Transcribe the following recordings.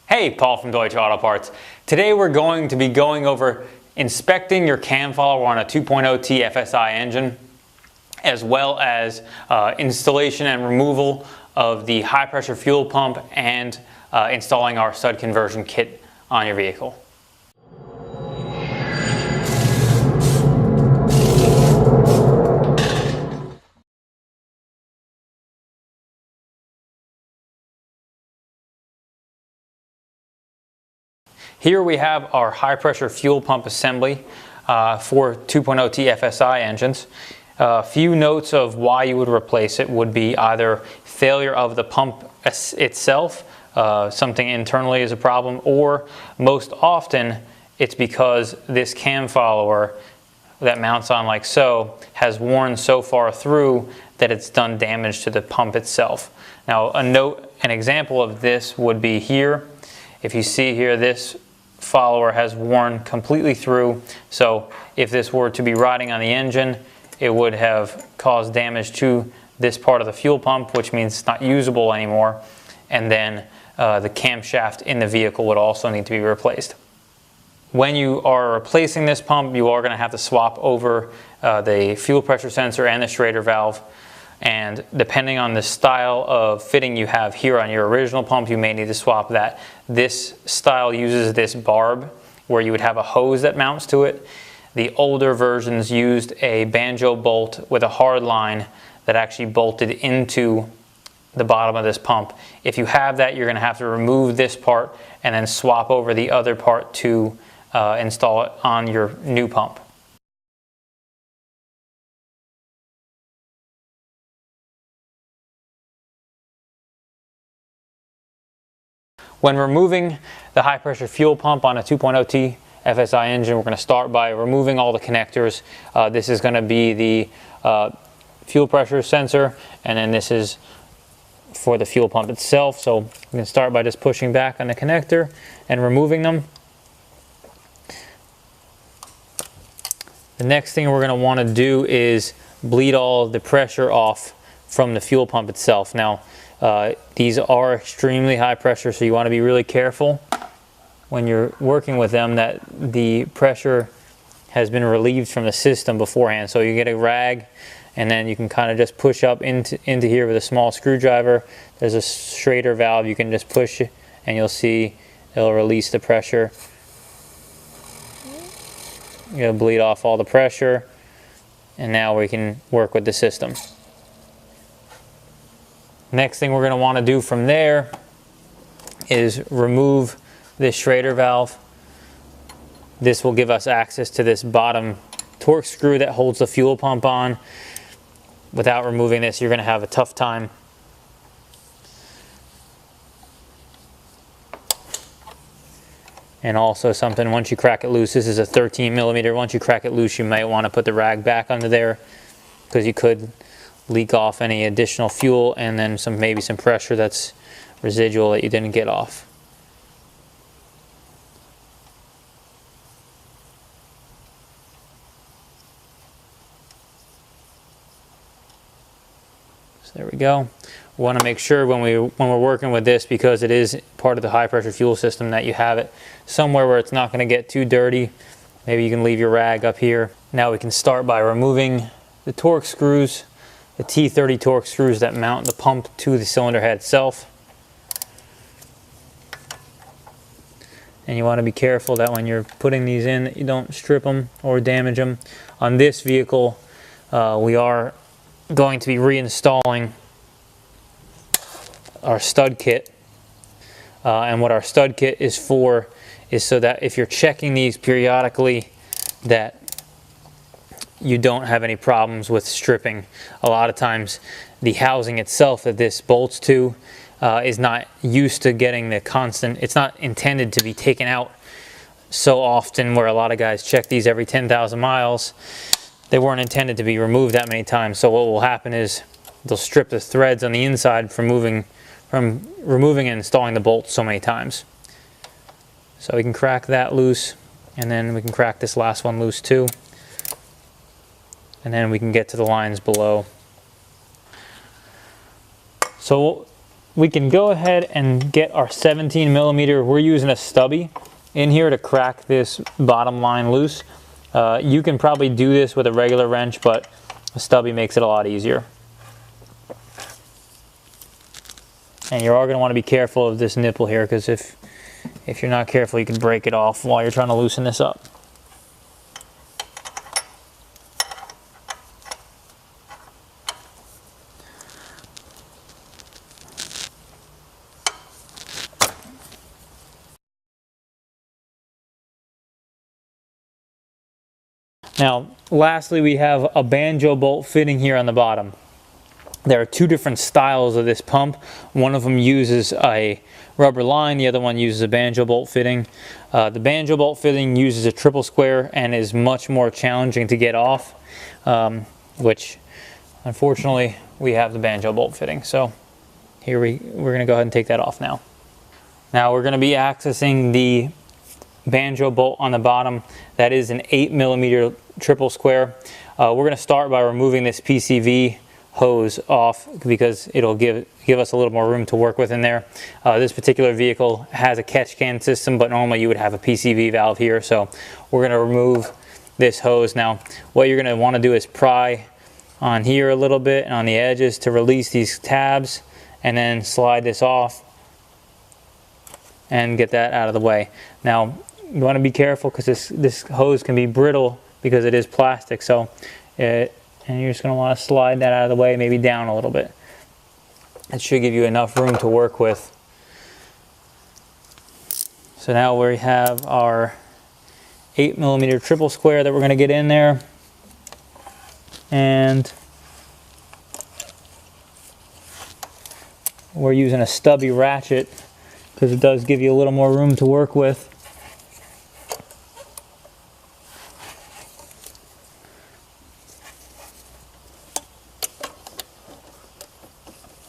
Hey, Paul from Deutsche Auto Parts. Today we're going to be going over inspecting your cam follower on a 2.0T FSI engine, as well as installation and removal of the high pressure fuel pump and installing our stud conversion kit on your vehicle. Here we have our high pressure fuel pump assembly for 2.0T FSI engines. A few notes of why you would replace it would be either failure of the pump itself, something internally is a problem, or most often it's because this cam follower that mounts on like so has worn so far through that it's done damage to the pump itself. Now an example of this would be here. If you see here, this follower has worn completely through, so if this were to be riding on the engine, it would have caused damage to this part of the fuel pump, which means it's not usable anymore, and then the camshaft in the vehicle would also need to be replaced. When you are replacing this pump, you are going to have to swap over the fuel pressure sensor and the Schrader valve, and depending on the style of fitting you have here on your original pump, you may need to swap that. This style uses this barb where you would have a hose that mounts to it. The older versions used a banjo bolt with a hard line that actually bolted into the bottom of this pump. If you have that, you're going to have to remove this part and then swap over the other part to install it on your new pump. When removing the high pressure fuel pump on a 2.0T FSI engine, we're going to start by removing all the connectors. This is going to be the fuel pressure sensor, and then this is for the fuel pump itself. So we can start by just pushing back on the connector and removing them. The next thing we're going to want to do is bleed all the pressure off from the fuel pump itself. Now, these are extremely high pressure, so you want to be really careful when you're working with them that the pressure has been relieved from the system beforehand. So you get a rag, and then you can kind of just push up into here with a small screwdriver. There's a Schrader valve, you can just push it and you'll see it'll release the pressure. You'll bleed off all the pressure, and now we can work with the system. Next thing we're going to want to do from there is remove this Schrader valve. This will give us access to this bottom torque screw that holds the fuel pump on. Without removing this, you're going to have a tough time. And also something, once you crack it loose, this is a 13 millimeter, once you crack it loose, you might want to put the rag back under there, because you could leak off any additional fuel and then maybe some pressure that's residual that you didn't get off. So there we go. We want to make sure when we're working with this, because it is part of the high pressure fuel system, that you have it somewhere where it's not going to get too dirty. Maybe you can leave your rag up here. Now we can start by removing the torque screws, the T30 torque screws that mount the pump to the cylinder head itself. And you want to be careful that when you're putting these in, that you don't strip them or damage them. On this vehicle, we are going to be reinstalling our stud kit. And what our stud kit is for is so that if you're checking these periodically, that you don't have any problems with stripping. A lot of times the housing itself that this bolts to is not used to getting the constant, it's not intended to be taken out so often, where a lot of guys check these every 10,000 miles. They weren't intended to be removed that many times. So what will happen is they'll strip the threads on the inside from removing and installing the bolts so many times. So we can crack that loose, and then we can crack this last one loose too. And then we can get to the lines below. So we can go ahead and get our 17 millimeter. We're using a stubby in here to crack this bottom line loose. You can probably do this with a regular wrench, but a stubby makes it a lot easier. And you are going to want to be careful of this nipple here, because if you're not careful, you can break it off while you're trying to loosen this up. Now, lastly, we have a banjo bolt fitting here on the bottom. There are two different styles of this pump. One of them uses a rubber line, the other one uses a banjo bolt fitting. The banjo bolt fitting uses a triple square and is much more challenging to get off, which unfortunately we have the banjo bolt fitting. So here we're going to go ahead and take that off now. Now we're going to be accessing the banjo bolt on the bottom. That is an 8 millimeter triple square. We're going to start by removing this PCV hose off, because it'll give us a little more room to work with in there. This particular vehicle has a catch can system, but normally you would have a PCV valve here. So we're going to remove this hose. Now what you're going to want to do is pry on here a little bit and on the edges to release these tabs, and then slide this off and get that out of the way. Now you want to be careful, because this hose can be brittle because it is plastic. So and you're just going to want to slide that out of the way, maybe down a little bit. It should give you enough room to work with. So now we have our 8 millimeter triple square that we're going to get in there. And we're using a stubby ratchet because it does give you a little more room to work with.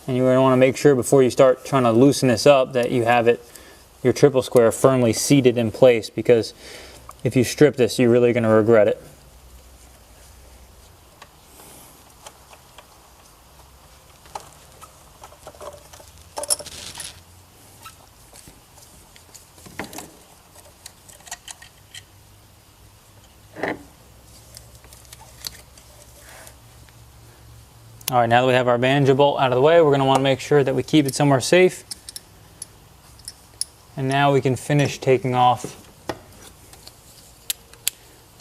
And you're going to want to make sure before you start trying to loosen this up that you have your triple square firmly seated in place, because if you strip this, you're really going to regret it. All right, now that we have our banjo bolt out of the way, we're going to want to make sure that we keep it somewhere safe. And now we can finish taking off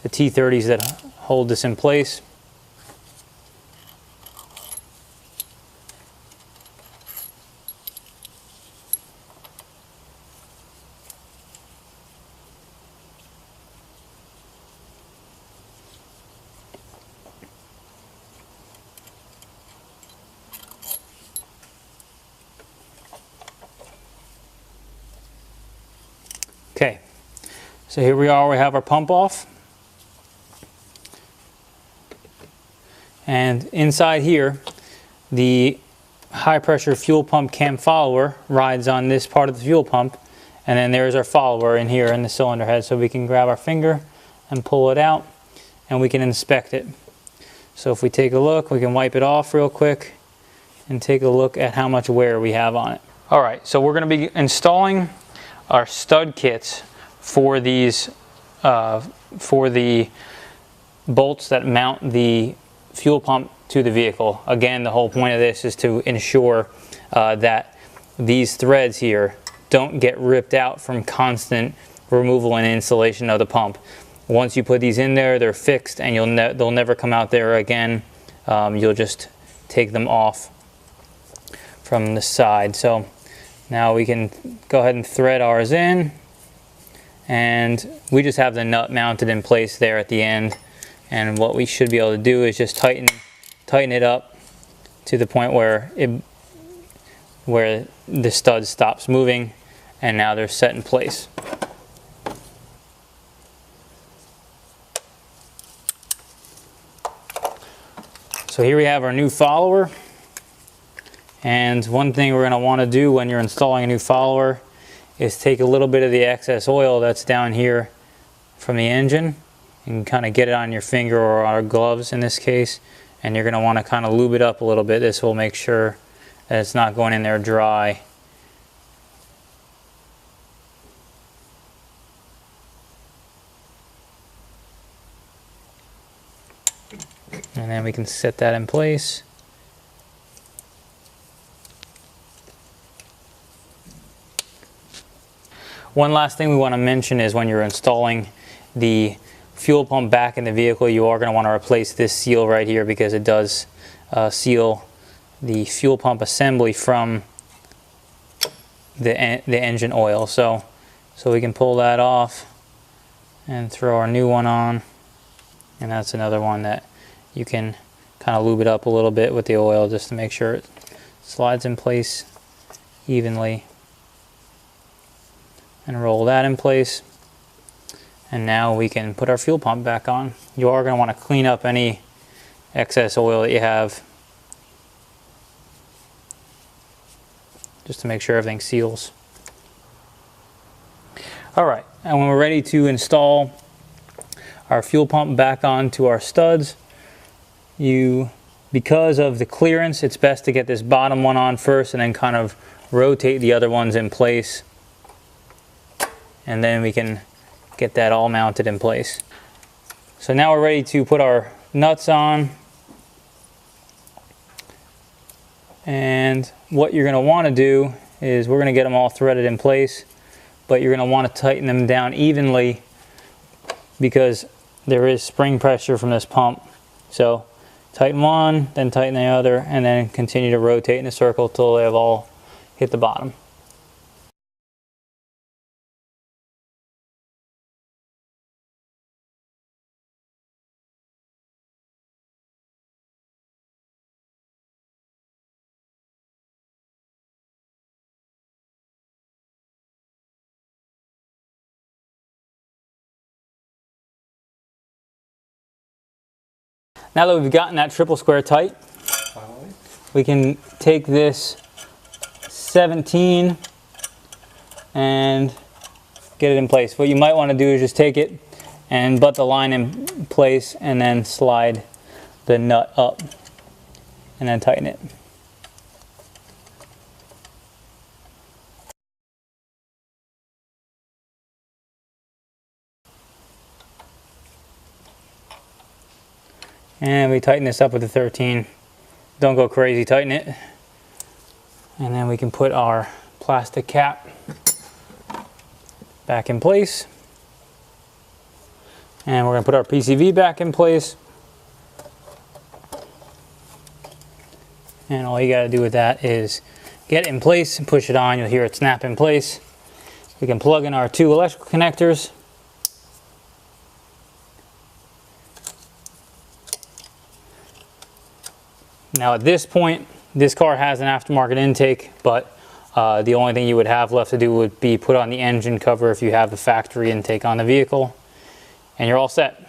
the T30s that hold this in place. Okay, so here we are, we have our pump off. And inside here, the high pressure fuel pump cam follower rides on this part of the fuel pump. And then there's our follower in here in the cylinder head. So we can grab our finger and pull it out, and we can inspect it. So if we take a look, we can wipe it off real quick and take a look at how much wear we have on it. All right, so we're going to be installing our stud kits for these for the bolts that mount the fuel pump to the vehicle. Again, the whole point of this is to ensure that these threads here don't get ripped out from constant removal and installation of the pump. Once you put these in there, they're fixed, and they'll never come out there again. You'll just take them off from the side. So now we can go ahead and thread ours in, and we just have the nut mounted in place there at the end. And what we should be able to do is just tighten it up to the point where the stud stops moving, and now they're set in place. So here we have our new follower. And one thing we're going to want to do when you're installing a new follower is take a little bit of the excess oil that's down here from the engine and kind of get it on your finger, or our gloves in this case, and you're going to want to kind of lube it up a little bit. This will make sure that it's not going in there dry. And then we can set that in place. One last thing we want to mention is when you're installing the fuel pump back in the vehicle, you are going to want to replace this seal right here, because it does seal the fuel pump assembly from the engine oil. So we can pull that off and throw our new one on, and that's another one that you can kind of lube it up a little bit with the oil just to make sure it slides in place evenly. And roll that in place. And now we can put our fuel pump back on. You are going to want to clean up any excess oil that you have, just to make sure everything seals. Alright, and when we're ready to install our fuel pump back onto our studs, because of the clearance, it's best to get this bottom one on first and then kind of rotate the other ones in place. And then we can get that all mounted in place. So now we're ready to put our nuts on. And what you're going to want to do is, we're going to get them all threaded in place, but you're going to want to tighten them down evenly, because there is spring pressure from this pump. So tighten one, then tighten the other, and then continue to rotate in a circle till they have all hit the bottom. Now that we've gotten that triple square tight, we can take this 17 and get it in place. What you might want to do is just take it and butt the line in place, and then slide the nut up and then tighten it. And we tighten this up with the 13. Don't go crazy, tighten it. And then we can put our plastic cap back in place. And we're going to put our PCV back in place. And all you got to do with that is get it in place and push it on. You'll hear it snap in place. We can plug in our 2 electrical connectors. Now at this point, this car has an aftermarket intake, but the only thing you would have left to do would be put on the engine cover if you have the factory intake on the vehicle, and you're all set.